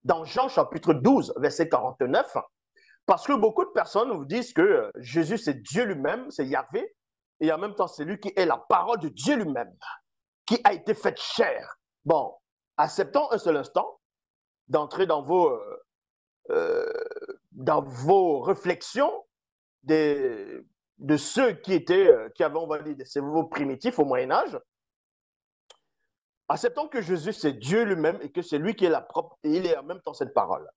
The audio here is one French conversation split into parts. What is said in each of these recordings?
dans Jean chapitre 12, verset 49, parce que beaucoup de personnes vous disent que Jésus, c'est Dieu lui-même, c'est Yahvé, et en même temps, c'est lui qui est la parole de Dieu lui-même, qui a été faite chair. Bon, acceptons un seul instant d'entrer euh, dans vos réflexions de ceux qui avaient, on va dire, des cerveaux primitifs au Moyen-Âge. Acceptons que Jésus, c'est Dieu lui-même et que c'est lui qui est la propre, et il est en même temps cette parole.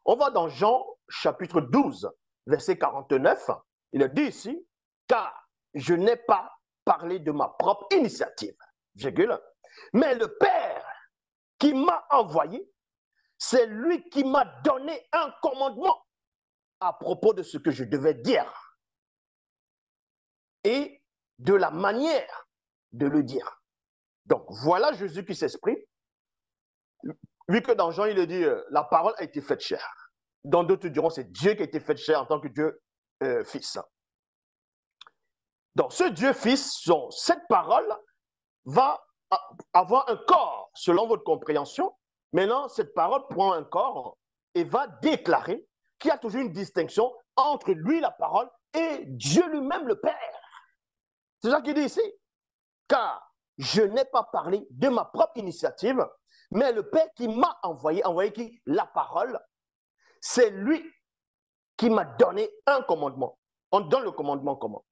On va dans Jean chapitre 12, verset 49. Il est dit ici, car je n'ai pas parlé de ma propre initiative, virgule, mais le Père qui m'a envoyé, c'est lui qui m'a donné un commandement à propos de ce que je devais dire et de la manière de le dire. Donc, voilà Jésus qui s'exprime. Vu que dans Jean, il est dit, la parole a été faite chair. Dans d'autres diront, c'est Dieu qui a été fait chair en tant que Dieu Fils. Donc, ce Dieu Fils, cette parole va avoir un corps, selon votre compréhension. Maintenant, cette parole prend un corps et va déclarer qu'il y a toujours une distinction entre lui, la parole, et Dieu lui-même, le Père. C'est ça qu'il dit ici. Car je n'ai pas parlé de ma propre initiative, mais le Père qui m'a envoyé qui? La parole, c'est lui qui m'a donné un commandement. On donne le commandement comment?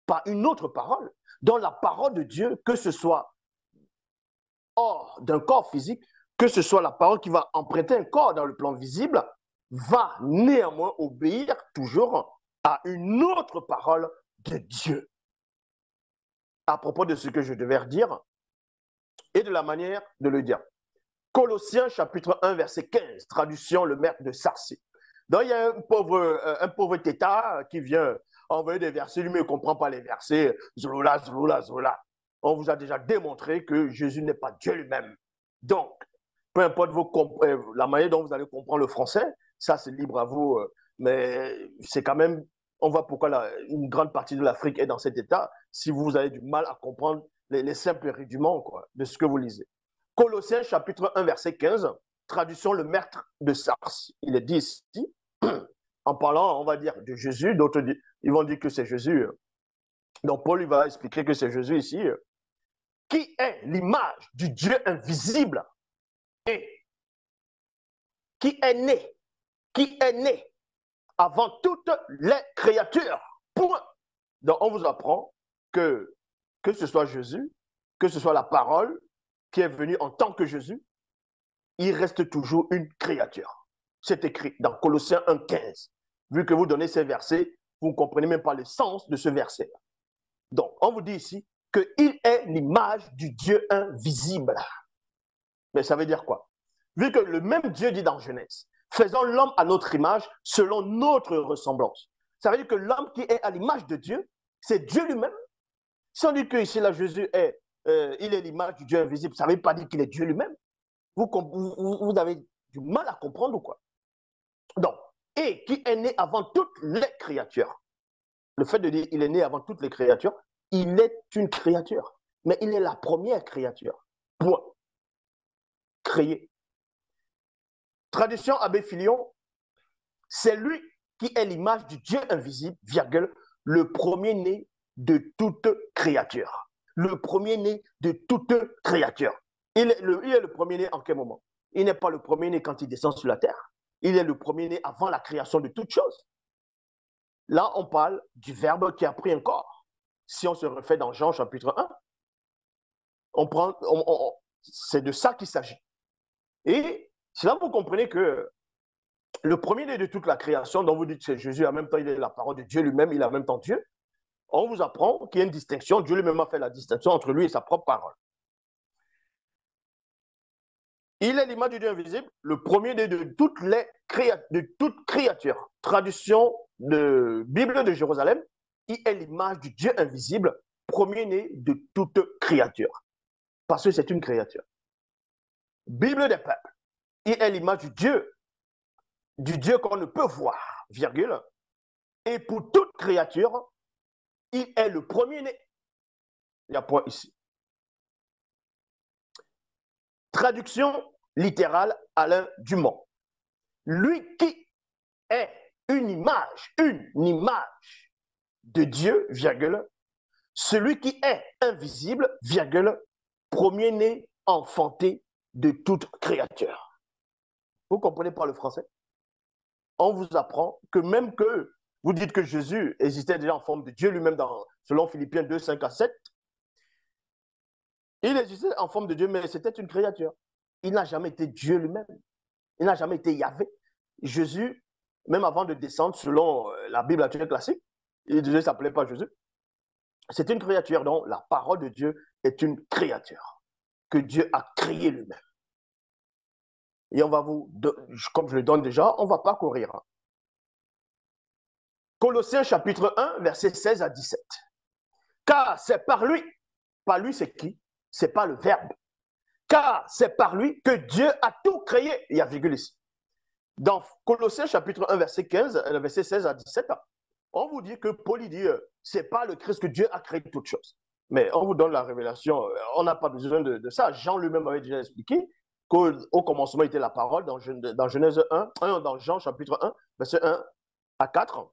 Par une autre parole. Dans la parole de Dieu, que ce soit hors d'un corps physique, que ce soit la parole qui va emprunter un corps dans le plan visible, va néanmoins obéir toujours à une autre parole de Dieu. À propos de ce que je devais dire et de la manière de le dire. Colossiens chapitre 1, verset 15, traduction le maître de Sarcey. Donc il y a un pauvre tétard qui vient envoyer des versets, lui-même ne comprend pas les versets, zoloula, zoloula, zoloula. On vous a déjà démontré que Jésus n'est pas Dieu lui-même. Donc, peu importe la manière dont vous allez comprendre le français, ça c'est libre à vous, mais c'est quand même, on voit pourquoi une grande partie de l'Afrique est dans cet état, si vous avez du mal à comprendre les simples rudiments quoi, de ce que vous lisez. Colossiens chapitre 1, verset 15, traduction le maître de Sarcey. Il est dit ici, en parlant, on va dire, de Jésus, d'autres ils vont dire que c'est Jésus. Donc Paul il va expliquer que c'est Jésus ici, qui est l'image du Dieu invisible et qui est né avant toutes les créatures. Point. Donc on vous apprend que ce soit Jésus, que ce soit la parole qui est venue en tant que Jésus, il reste toujours une créature. C'est écrit dans Colossiens 1,15. Vu que vous donnez ces versets, vous ne comprenez même pas le sens de ce verset. Donc, on vous dit ici qu'il est l'image du Dieu invisible. Mais ça veut dire quoi? Vu que le même Dieu dit dans Genèse, faisons l'homme à notre image, selon notre ressemblance. Ça veut dire que l'homme qui est à l'image de Dieu, c'est Dieu lui-même. Si on dit que ici, là, Jésus il est l'image du Dieu invisible, ça ne veut pas dire qu'il est Dieu lui-même. Vous avez du mal à comprendre ou quoi? Donc, et qui est né avant toutes les créatures. Le fait de dire il est né avant toutes les créatures, il est une créature. Mais il est la première créature. Point. Créé. Traduction Abbé Filion, c'est lui qui est l'image du Dieu invisible, virgule, le premier-né de toute créature. Le premier-né de toute créature. Il est le premier-né en quel moment? Il n'est pas le premier-né quand il descend sur la terre. Il est le premier-né avant la création de toutes choses. Là, on parle du Verbe qui a pris un corps. Si on se refait dans Jean chapitre 1, c'est de ça qu'il s'agit. Et c'est là que vous comprenez que le premier-né de toute la création, dont vous dites que c'est Jésus, en même temps, il est la parole de Dieu lui-même, il est en même temps Dieu. On vous apprend qu'il y a une distinction. Dieu lui-même a fait la distinction entre lui et sa propre parole. Il est l'image du Dieu invisible, le premier-né de toute créature. Traduction de Bible de Jérusalem, il est l'image du Dieu invisible, premier-né de toute créature. Parce que c'est une créature. Bible des peuples, il est l'image du Dieu qu'on ne peut voir, virgule. Et pour toute créature, il est le premier-né. Il y a point ici. Traduction littérale Alain Dumont. lui qui est une image de Dieu, virgule, celui qui est invisible, virgule, premier-né, enfanté de toute créature. Vous comprenez pas le français? On vous apprend que même que vous dites que Jésus existait déjà en forme de Dieu lui-même, selon Philippiens 2, 5 à 7, il existait en forme de Dieu, mais c'était une créature. Il n'a jamais été Dieu lui-même. Il n'a jamais été Yahvé. Jésus, même avant de descendre, selon la Bible actuelle classique, il ne s'appelait pas Jésus. C'est une créature, donc la parole de Dieu est une créature que Dieu a créée lui-même. Et on va vous, comme je le donne déjà, on va parcourir. Colossiens chapitre 1, versets 16 à 17. Car c'est par lui c'est qui? C'est pas le Verbe. Car c'est par lui que Dieu a tout créé. Il y a virgule ici. Dans Colossiens chapitre 1, verset 15, verset 16 à 17, on vous dit que Paul dit, c'est pas le Christ que Dieu a créé toutes choses. Mais on vous donne la révélation, on n'a pas besoin de ça. Jean lui-même avait déjà expliqué qu'au commencement était la parole dans Genèse 1, dans Jean chapitre 1, verset 1 à 4,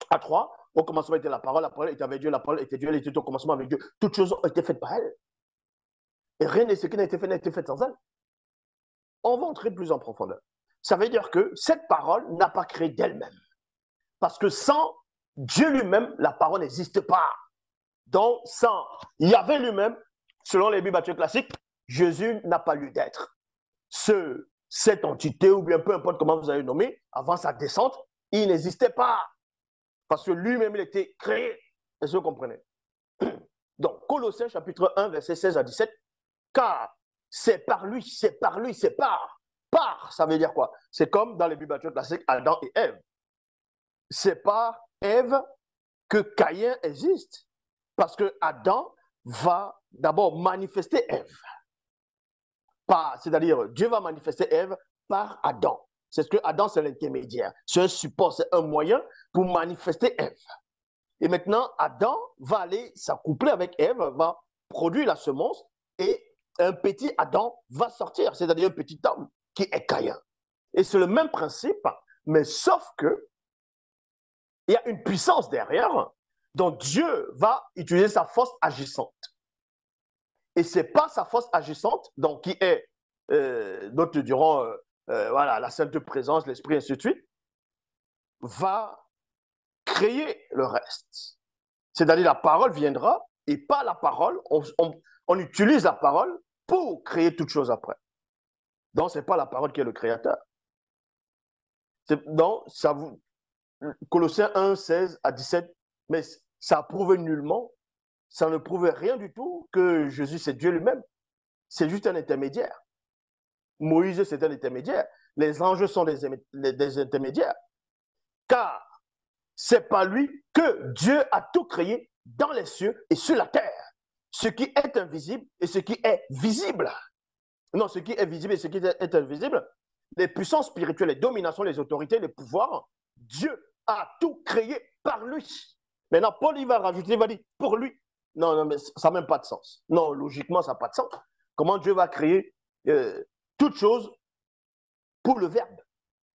à 3. Au commencement était la parole était avec Dieu, la parole était Dieu, elle était au commencement avec Dieu. Toutes choses ont été faites par elle. Et rien de ce qui n'a été fait sans elle. On va entrer plus en profondeur. Ça veut dire que cette parole n'a pas créé d'elle-même. Parce que sans Dieu lui-même, la parole n'existe pas. Donc, sans Yahvé lui-même, selon les Bibles classiques, Jésus n'a pas lieu d'être. Cette entité, ou bien peu importe comment vous allez le nommer, avant sa descente, il n'existait pas. Parce que lui-même, il était créé. Est-ce que vous comprenez? Donc, Colossiens chapitre 1, verset 16 à 17, car c'est par lui, c'est par. Par, ça veut dire quoi? C'est comme dans les Bibles classiques, Adam et Ève. C'est par Ève que Caïn existe. Parce que Adam va d'abord manifester Ève. C'est-à-dire, Dieu va manifester Ève par Adam. C'est ce que Adam, c'est l'intermédiaire. C'est un support, c'est un moyen pour manifester Ève. Et maintenant, Adam va aller s'accoupler avec Ève, va produire la semence et un petit Adam va sortir, c'est-à-dire un petit homme qui est Caïn. Et c'est le même principe, mais sauf que il y a une puissance derrière dont Dieu va utiliser sa force agissante. Et ce n'est pas sa force agissante, donc qui est, d'autres diront, voilà, la sainte présence, l'esprit, ainsi de suite, va créer le reste. C'est-à-dire la parole viendra, et par la parole, on utilise la parole pour créer toute chose après. Donc, ce n'est pas la parole qui est le créateur. Donc, ça vous... Colossiens 1, 16 à 17, mais ça prouve nullement, ça ne prouve rien du tout que Jésus, c'est Dieu lui-même. C'est juste un intermédiaire. Moïse, c'est un intermédiaire. Les anges sont des intermédiaires. Car c'est par lui que Dieu a tout créé dans les cieux et sur la terre. Ce qui est invisible et ce qui est visible. Non, ce qui est visible et ce qui est invisible. Les puissances spirituelles, les dominations, les autorités, les pouvoirs, Dieu a tout créé par lui. Maintenant, Paul, il va rajouter, il va dire, pour lui. Non, non, mais ça n'a même pas de sens. Non, logiquement, ça n'a pas de sens. Comment Dieu va créer toute chose pour le Verbe?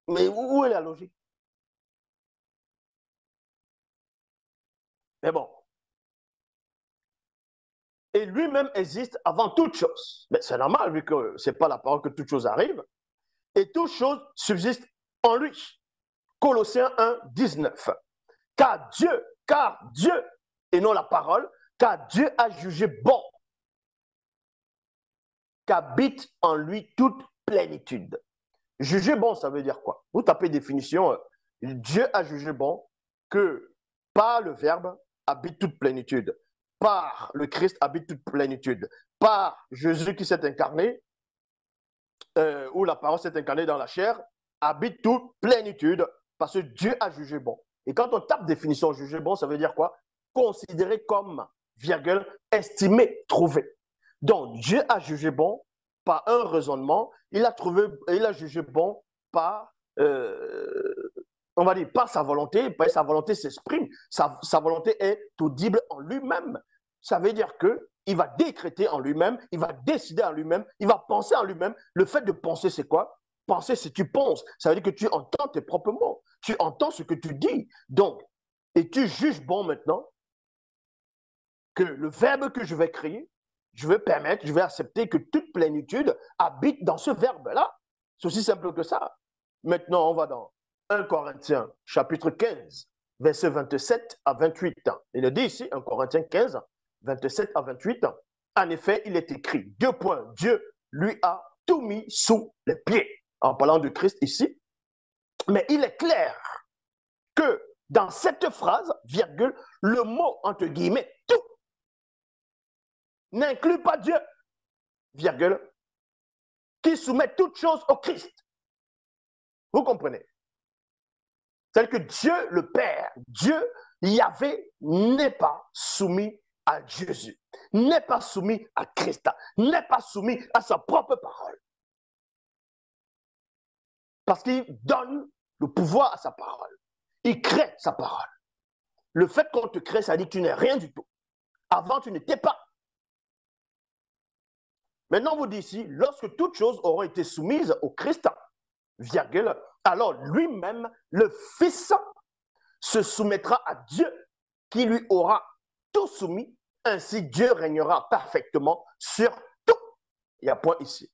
Mais où est la logique? Mais bon. Et lui-même existe avant toute chose. Mais c'est normal, vu que ce n'est pas la parole que toute chose arrive. Et toute chose subsiste en lui. Colossiens 1, 19. Car Dieu, et non la parole, car Dieu a jugé bon qu'habite en lui toute plénitude. Juger bon, ça veut dire quoi? Vous tapez définition, Dieu a jugé bon que par le Verbe habite toute plénitude, par le Christ habite toute plénitude, par Jésus qui s'est incarné, où la parole s'est incarnée dans la chair, habite toute plénitude, parce que Dieu a jugé bon. Et quand on tape définition juger bon, ça veut dire quoi? Considéré comme, virgule, estimé, trouvé. Donc, Dieu a jugé bon par un raisonnement, il a jugé bon par, on va dire, par sa volonté, par sa volonté s'exprime, sa volonté est audible en lui-même. Ça veut dire qu'il va décréter en lui-même, il va décider en lui-même, il va penser en lui-même. Le fait de penser, c'est quoi? penser si tu penses. Ça veut dire que tu entends tes propres mots. Tu entends ce que tu dis. Donc, et tu juges bon maintenant que le verbe que je vais créer, je vais permettre, je vais accepter que toute plénitude habite dans ce verbe-là. C'est aussi simple que ça. Maintenant, on va dans 1 Corinthiens, chapitre 15, versets 27 à 28. Il est dit ici, 1 Corinthiens 15, 27 à 28. En effet, il est écrit, 2 points, Dieu lui a tout mis sous les pieds, en parlant de Christ ici. Mais il est clair que dans cette phrase, virgule, le mot, entre guillemets, tout, n'inclut pas Dieu, virgule, qui soumet toutes choses au Christ. Vous comprenez? C'est-à-dire que Dieu, le Père, Dieu, Yahvé, n'est pas soumis à Jésus, n'est pas soumis à Christ, n'est pas soumis à sa propre parole. Parce qu'il donne le pouvoir à sa parole. Il crée sa parole. Le fait qu'on te crée, ça dit que tu n'es rien du tout. Avant, tu n'étais pas. Maintenant, vous dites ici, lorsque toutes choses auront été soumises au Christ, virgule, alors lui-même, le Fils, se soumettra à Dieu, qui lui aura tout soumis. Ainsi, Dieu régnera parfaitement sur tout. Il y a point ici.